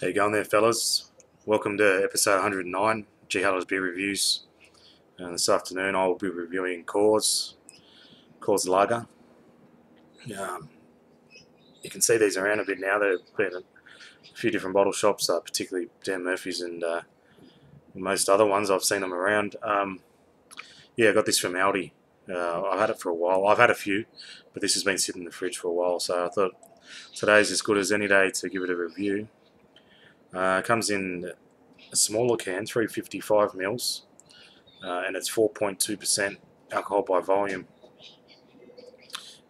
How you going there, fellas? Welcome to episode 109, G Hello's Beer Reviews. This afternoon I will be reviewing Coors Lager. Um, you can see these around a bit now. They've been a few different bottle shops, particularly Dan Murphy's and most other ones. I've seen them around. Yeah, I got this from Aldi. I've had it for a while. I've had a few, but this has been sitting in the fridge for a while, so I thought today's as good as any day to give it a review. It comes in a smaller can, 355 mils, and it's 4.2% alcohol by volume.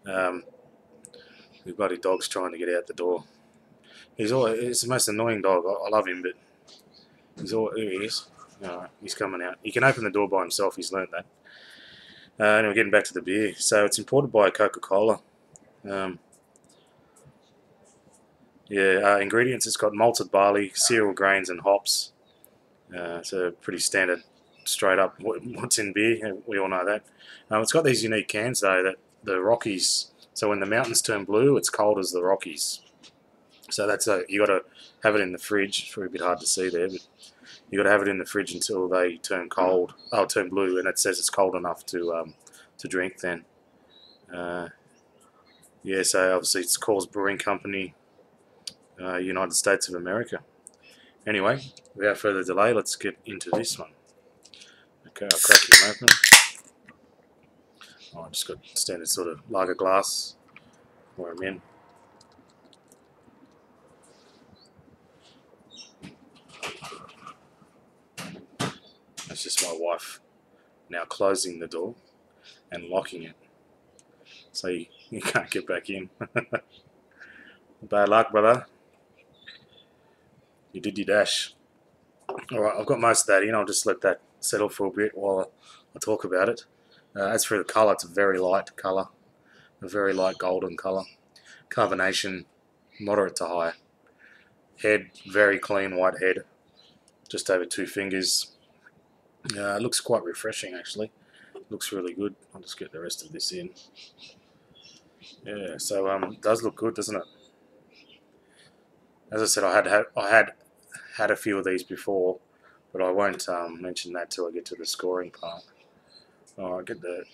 The bloody dog's trying to get out the door. It's the most annoying dog. I love him, but here he is. He's coming out. He can open the door by himself. He's learnt that. And we're getting back to the beer. So it's imported by Coca-Cola. Ingredients. It's got malted barley, cereal grains, and hops. It's a pretty standard, straight up what's in beer. We all know that. It's got these unique cans though, that the Rockies. So when the mountains turn blue, it's cold as the Rockies. So you got to have it in the fridge. It's probably a bit hard to see there, but you got to have it in the fridge until they turn cold. Oh, turn blue, and it says it's cold enough to drink. Then, so obviously it's Coors Brewing Company, United States of America. Anyway, without further delay, let's get into this one. Okay, I'll crack him open. I just got standard sort of lager glass pour them in. That's just my wife now closing the door and locking it, so you can't get back in. Bad luck, brother. You did your dash. Alright, I've got most of that in. I'll just let that settle for a bit while I talk about it. As for the colour, it's a very light colour. A very light golden colour. Carbonation, moderate to high. Head, very clean white head. Just over 2 fingers. It looks quite refreshing actually. Looks really good. I'll just get the rest of this in. Yeah, so it does look good, doesn't it? As I said, I had a few of these before, but I won't mention that till I get to the scoring part. Alright, get the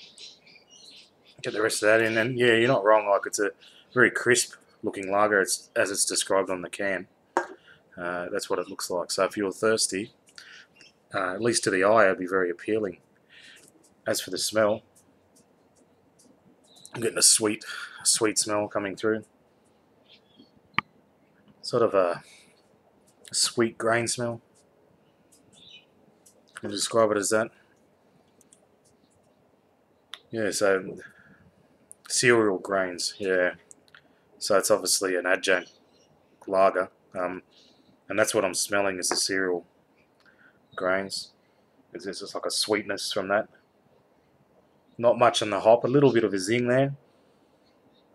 rest of that in, and yeah, you're not wrong. Like, it's a very crisp looking lager, as it's described on the can. That's what it looks like. So if you're thirsty, at least to the eye, it'd be very appealing. As for the smell, I'm getting a sweet smell coming through. Sort of a sweet grain smell. Can describe it as that. Yeah, so cereal grains, yeah. So it's obviously an adjunct lager, and that's what I'm smelling is the cereal grains. There's just like a sweetness from that. Not much on the hop, a little bit of a zing there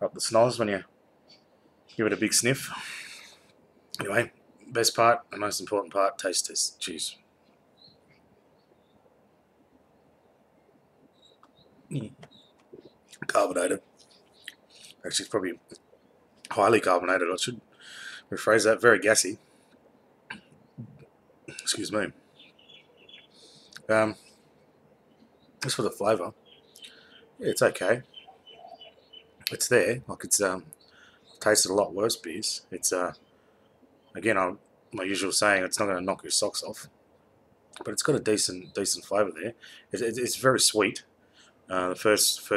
up the snoz when you give it a big sniff. Anyway, best part, the most important part, taste test. Cheers. Carbonated. Actually, it's probably highly carbonated. I should rephrase that. Very gassy. Excuse me. As for the flavour, yeah, it's okay. It's there. Like, it's tasted a lot worse beers. It's again, my usual saying, it's not going to knock your socks off, but it's got a decent flavour there. It's very sweet. The first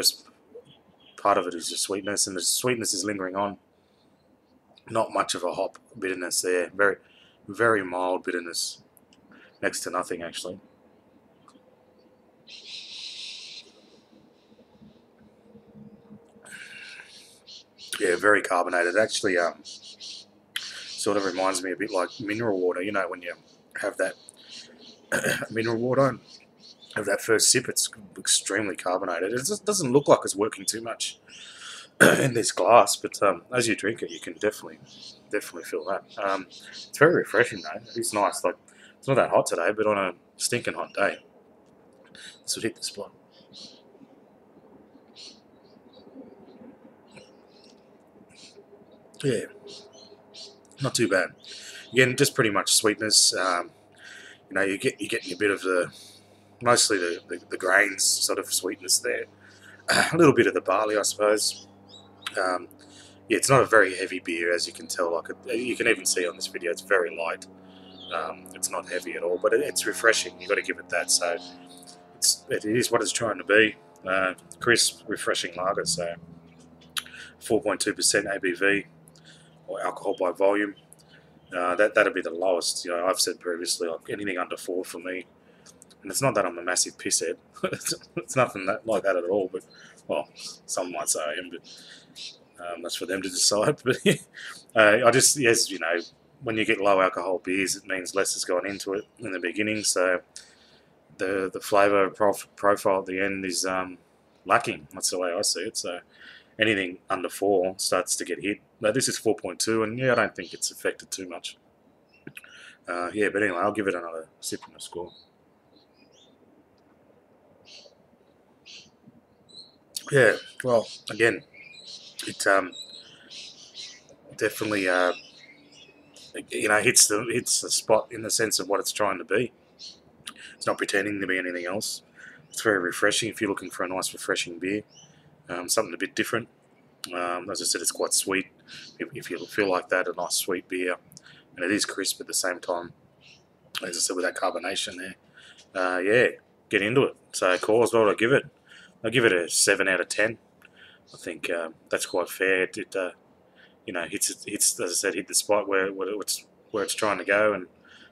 part of it is the sweetness, and the sweetness is lingering on. Not much of a hop bitterness there. Very mild bitterness. Next to nothing, actually. Yeah, very carbonated. Actually, sort of reminds me a bit like mineral water. You know, when you have that mineral water and have that first sip, it's extremely carbonated. It just doesn't look like it's working too much in this glass, but as you drink it, you can definitely feel that. It's very refreshing though. It's nice. Like, it's not that hot today, but on a stinking hot day, this would hit the spot. Yeah, not too bad. Again, just pretty much sweetness. You know, you're getting a bit of mostly the grains sort of sweetness there. A little bit of the barley, I suppose. Um, yeah, it's not a very heavy beer, as you can tell. You can even see on this video, it's very light. It's not heavy at all, but it's refreshing. You've got to give it that. So it is what it's trying to be. Crisp, refreshing lager. So 4.2% ABV or alcohol by volume. That'd be the lowest. You know, I've said previously, like anything under 4 for me. And it's not that I'm a massive pisshead. It's nothing like that at all. But well, some might say I am, but that's for them to decide. But I just, yes, you know, when you get low alcohol beers, it means less has gone into it in the beginning. So the flavour profile at the end is lacking. That's the way I see it. So anything under 4 starts to get hit. Now this is 4.2, and yeah, I don't think it's affected too much. Yeah, but anyway, I'll give it another sip and a score. Yeah, well, again, it definitely you know hits the spot in the sense of what it's trying to be. It's not pretending to be anything else. It's very refreshing if you're looking for a nice refreshing beer, something a bit different. As I said, it's quite sweet. If you feel like that, a nice sweet beer, and it is crisp at the same time. As I said, with that carbonation there, yeah, get into it. So Coors, what would I give it? I give it a 7 out of 10. I think that's quite fair. It you know hits as I said, hit the spot where it's trying to go and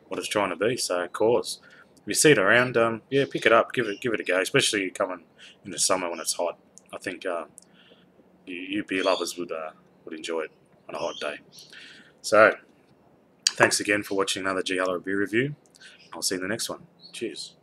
what it's trying to be. So Coors, if you see it around, yeah, pick it up, give it a go. Especially coming into summer when it's hot. I think you beer lovers would enjoy it on a hot day. So thanks again for watching another G Hello beer review. I'll see you in the next one. Cheers.